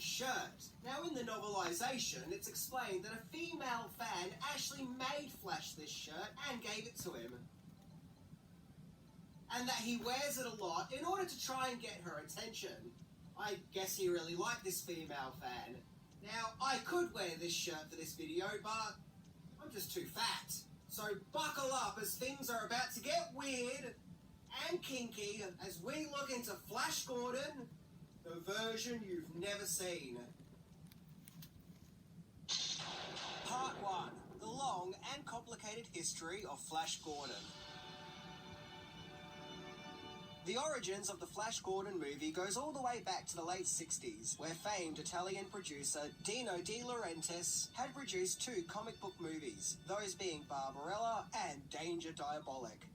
shirt. Now in the novelization, it's explained that a female fan actually made Flash this shirt and gave it to him. And that he wears it a lot in order to try and get her attention. I guess he really liked this female fan. Now, I could wear this shirt for this video, but I'm just too fat. So buckle up as things are about to get weird and kinky as we look into Flash Gordon, the version you've never seen. Part 1. The long and complicated history of Flash Gordon. The origins of the Flash Gordon movie goes all the way back to the late 60s, where famed Italian producer Dino De Laurentiis had produced 2 comic book movies, those being Barbarella and Danger Diabolik.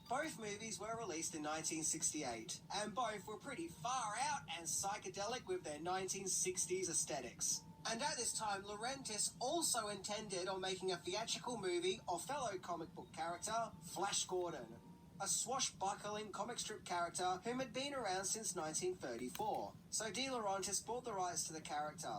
Both movies were released in 1968, and both were pretty far out and psychedelic with their 1960s aesthetics. And at this time, Laurentiis also intended on making a theatrical movie of fellow comic book character, Flash Gordon, a swashbuckling comic strip character whom had been around since 1934. So De Laurentiis bought the rights to the character.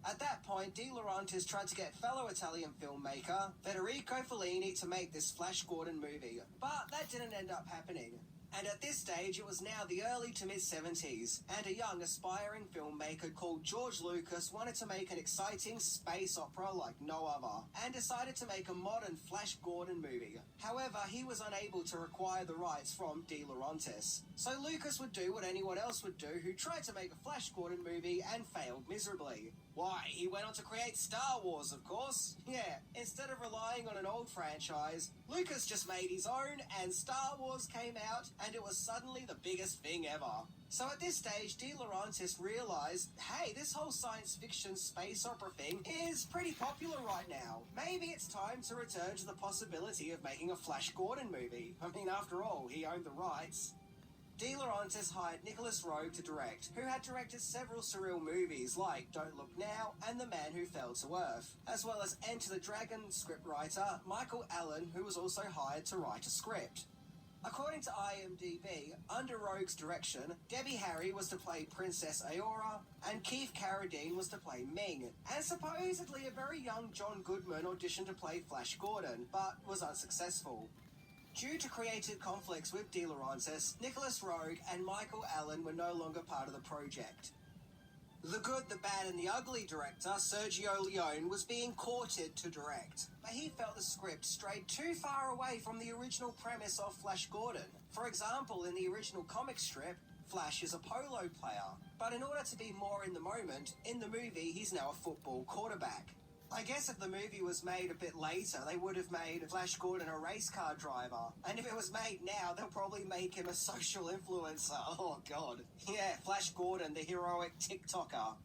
At that point, De Laurentiis tried to get fellow Italian filmmaker Federico Fellini to make this Flash Gordon movie, but that didn't end up happening. And at this stage, it was now the early to mid-70s, and a young aspiring filmmaker called George Lucas wanted to make an exciting space opera like no other, and decided to make a modern Flash Gordon movie. However, he was unable to acquire the rights from De Laurentiis, so Lucas would do what anyone else would do who tried to make a Flash Gordon movie and failed miserably. Why, he went on to create Star Wars, of course. Yeah, instead of relying on an old franchise, Lucas just made his own, and Star Wars came out, and it was suddenly the biggest thing ever. So at this stage, De Laurentiis realised, hey, this whole science fiction space opera thing is pretty popular right now. Maybe it's time to return to the possibility of making a Flash Gordon movie. I mean, after all, he owned the rights. De Laurentiis hired Nicholas Roeg to direct, who had directed several surreal movies like Don't Look Now and The Man Who Fell to Earth, as well as Enter the Dragon scriptwriter Michael Allen, who was also hired to write a script. According to IMDb, under Roeg's direction, Debbie Harry was to play Princess Aora, and Keith Carradine was to play Ming, and supposedly a very young John Goodman auditioned to play Flash Gordon, but was unsuccessful. Due to creative conflicts with De Laurentiis, Nicholas Roeg and Michael Allen were no longer part of the project. The Good, the Bad and the Ugly director, Sergio Leone, was being courted to direct, but he felt the script strayed too far away from the original premise of Flash Gordon. For example, in the original comic strip, Flash is a polo player, but in order to be more in the moment, in the movie he's now a football quarterback. I guess if the movie was made a bit later, they would have made Flash Gordon a race car driver. And if it was made now, they'll probably make him a social influencer. Oh, God. Yeah, Flash Gordon, the heroic TikToker.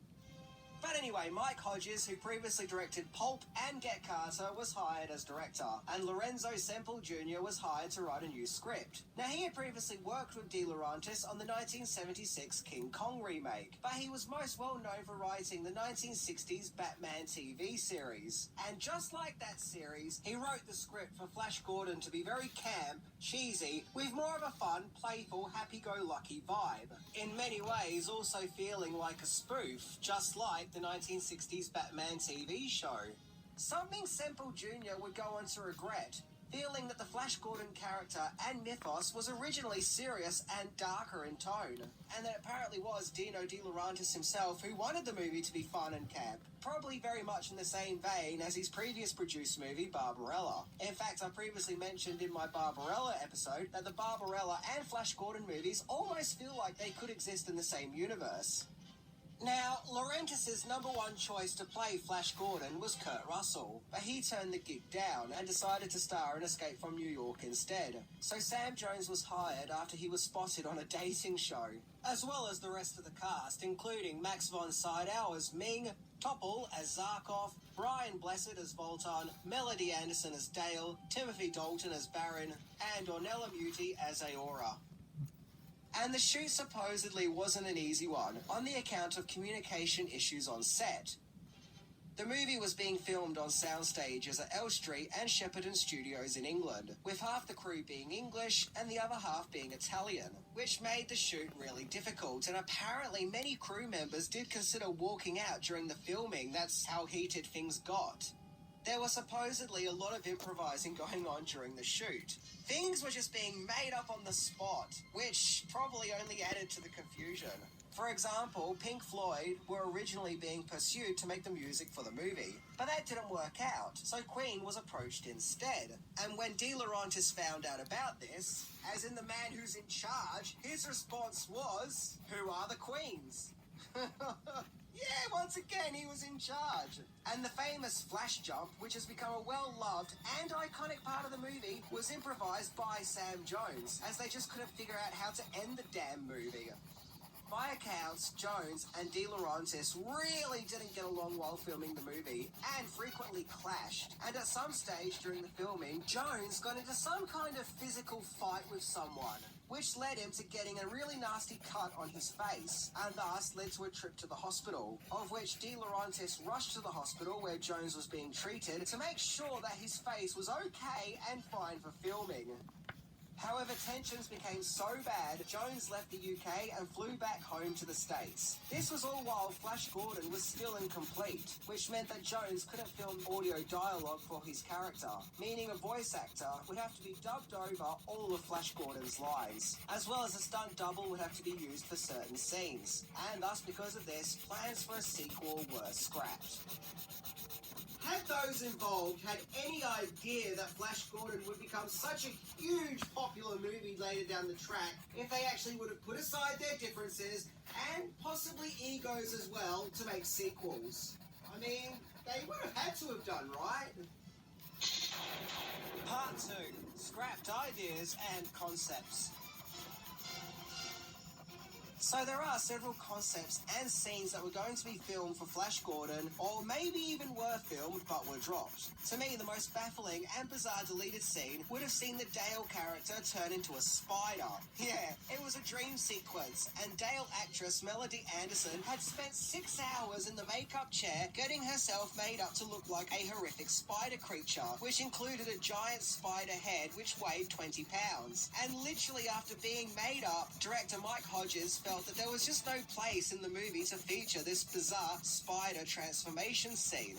But anyway, Mike Hodges, who previously directed Pulp and Get Carter, was hired as director, and Lorenzo Semple Jr. was hired to write a new script. Now, he had previously worked with De Laurentiis on the 1976 King Kong remake, but he was most well known for writing the 1960s Batman TV series. And just like that series, he wrote the script for Flash Gordon to be very camp, cheesy, with more of a fun, playful, happy-go-lucky vibe. In many ways, also feeling like a spoof, just like the 1960s Batman TV show. Something Semple Jr. would go on to regret, feeling that the Flash Gordon character and mythos was originally serious and darker in tone, and that it apparently was Dino De Laurentiis himself who wanted the movie to be fun and camp, probably very much in the same vein as his previous produced movie, Barbarella. In fact, I previously mentioned in my Barbarella episode that the Barbarella and Flash Gordon movies almost feel like they could exist in the same universe. Now, Laurentiis' number one choice to play Flash Gordon was Kurt Russell, but he turned the gig down and decided to star in Escape from New York instead. So Sam Jones was hired after he was spotted on a dating show, as well as the rest of the cast, including Max von Sydow as Ming, Topol as Zarkov, Brian Blessed as Voltan, Melody Anderson as Dale, Timothy Dalton as Baron, and Ornella Muti as Aora. And the shoot supposedly wasn't an easy one, on the account of communication issues on set. The movie was being filmed on sound stages at Elstree and Shepperton Studios in England, with half the crew being English and the other half being Italian, which made the shoot really difficult, and apparently many crew members did consider walking out during the filming. That's how heated things got. There was supposedly a lot of improvising going on during the shoot. Things were just being made up on the spot, which probably only added to the confusion. For example, Pink Floyd were originally being pursued to make the music for the movie, but that didn't work out, so Queen was approached instead. And when De Laurentiis found out about this, as in the man who's in charge, his response was, "Who are the Queens?" Yeah, once again, he was in charge. And the famous flash jump, which has become a well-loved and iconic part of the movie, was improvised by Sam Jones, as they just couldn't figure out how to end the damn movie. By accounts, Jones and De Laurentiis really didn't get along while filming the movie and frequently clashed. And at some stage during the filming, Jones got into some kind of physical fight with someone, which led him to getting a really nasty cut on his face, and thus led to a trip to the hospital, of which De Laurentiis rushed to the hospital where Jones was being treated to make sure that his face was okay and fine for filming. However, tensions became so bad, Jones left the UK and flew back home to the States. This was all while Flash Gordon was still incomplete, which meant that Jones couldn't film audio dialogue for his character, meaning a voice actor would have to be dubbed over all of Flash Gordon's lines, as well as a stunt double would have to be used for certain scenes. And thus, because of this, plans for a sequel were scrapped. Had those involved had any idea that Flash Gordon would become such a huge popular movie later down the track, if they actually would have put aside their differences and possibly egos as well to make sequels? I mean, they would have had to have done, right? Part 2. Scrapped ideas and concepts. So there are several concepts and scenes that were going to be filmed for Flash Gordon, or maybe even were filmed but were dropped. To me, the most baffling and bizarre deleted scene would have seen the Dale character turn into a spider. Yeah, it was a dream sequence, and Dale actress Melody Anderson had spent 6 hours in the makeup chair getting herself made up to look like a horrific spider creature, which included a giant spider head which weighed 20 pounds. And literally after being made up, director Mike Hodges felt that there was just no place in the movie to feature this bizarre spider transformation scene.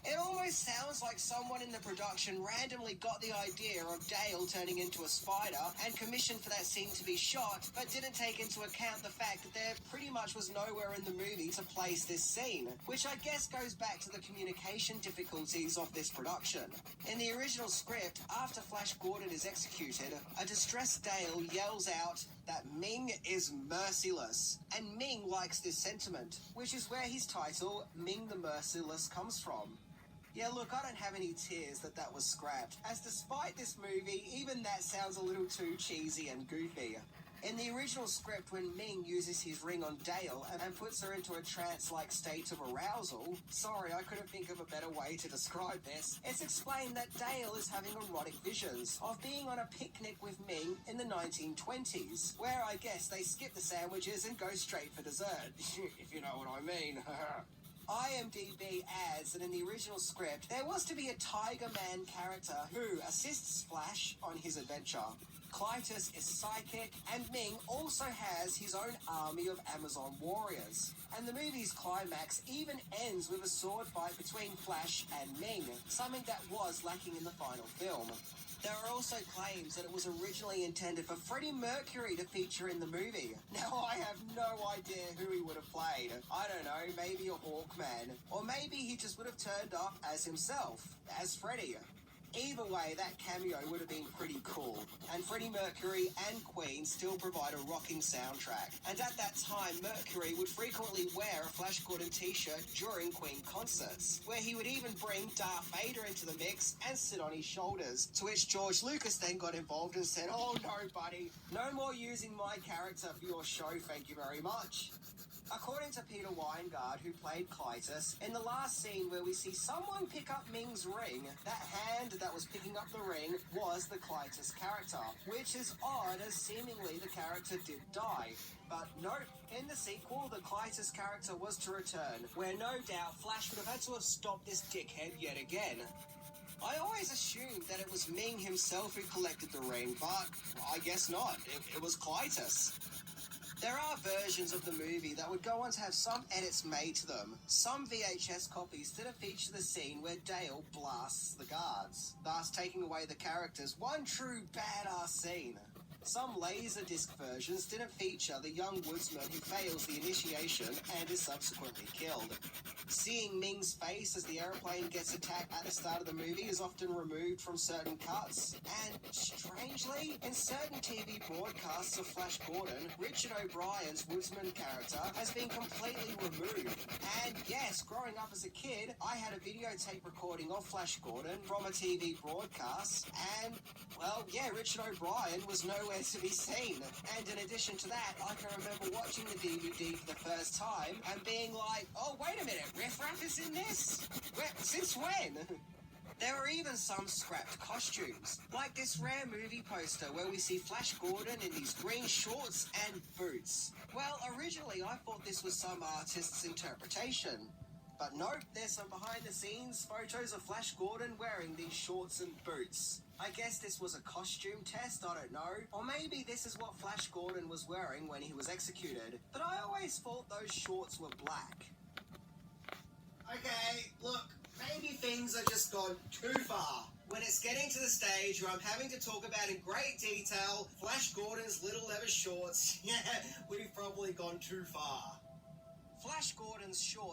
It almost sounds like someone in the production randomly got the idea of Dale turning into a spider and commissioned for that scene to be shot, but didn't take into account the fact that there pretty much was nowhere in the movie to place this scene, which I guess goes back to the communication difficulties of this production. In the original script, after Flash Gordon is executed, a distressed Dale yells out that Ming is merciless, and Ming likes this sentiment, which is where his title, Ming the Merciless, comes from. Yeah, look, I don't have any tears that was scrapped, as despite this movie, even that sounds a little too cheesy and goofy. In the original script, when Ming uses his ring on Dale and puts her into a trance-like state of arousal, sorry, I couldn't think of a better way to describe this, it's explained that Dale is having erotic visions of being on a picnic with Ming in the 1920s, where I guess they skip the sandwiches and go straight for dessert, if you know what I mean. IMDb adds that in the original script, there was to be a Tiger Man character who assists Flash on his adventure. Clytus is psychic, and Ming also has his own army of Amazon warriors. And the movie's climax even ends with a sword fight between Flash and Ming, something that was lacking in the final film. There are also claims that it was originally intended for Freddie Mercury to feature in the movie. Now, I have no idea who he would have played. I don't know, maybe a Hawkman. Or maybe he just would have turned up as himself, as Freddie. Either way, that cameo would have been pretty cool. And Freddie Mercury and Queen still provide a rocking soundtrack. And at that time, Mercury would frequently wear a Flash Gordon t-shirt during Queen concerts, where he would even bring Darth Vader into the mix and sit on his shoulders, to which George Lucas then got involved and said, "Oh no, buddy, no more using my character for your show, thank you very much." According to Peter Weingart, who played Clytus, in the last scene where we see someone pick up Ming's ring, that hand that was picking up the ring was the Clytus character, which is odd as seemingly the character did die. But nope, in the sequel, the Clytus character was to return, where no doubt Flash would have had to have stopped this dickhead yet again. I always assumed that it was Ming himself who collected the ring, but I guess not. It was Clytus. There are versions of the movie that would go on to have some edits made to them. Some VHS copies didn't feature the scene where Dale blasts the guards, thus taking away the character's one true badass scene. Some Laserdisc versions didn't feature the young woodsman who fails the initiation and is subsequently killed. Seeing Ming's face as the airplane gets attacked at the start of the movie is often removed from certain cuts, and strangely, in certain TV broadcasts of Flash Gordon, Richard O'Brien's woodsman character has been completely removed. And yes, growing up as a kid, I had a videotape recording of Flash Gordon from a TV broadcast, and, well, yeah, Richard O'Brien was nowhere to be seen. And in addition to that, I can remember watching the DVD for the first time and being like, oh, wait a minute, Riff Raff is in this? Since when? There are even some scrapped costumes, like this rare movie poster where we see Flash Gordon in these green shorts and boots. Well, originally I thought this was some artist's interpretation. But nope, there's some behind-the-scenes photos of Flash Gordon wearing these shorts and boots. I guess this was a costume test, I don't know. Or maybe this is what Flash Gordon was wearing when he was executed. But I always thought those shorts were black. Okay, look, maybe things are just gone too far. When it's getting to the stage where I'm having to talk about in great detail Flash Gordon's little leather shorts, yeah, we've probably gone too far. Flash Gordon's shorts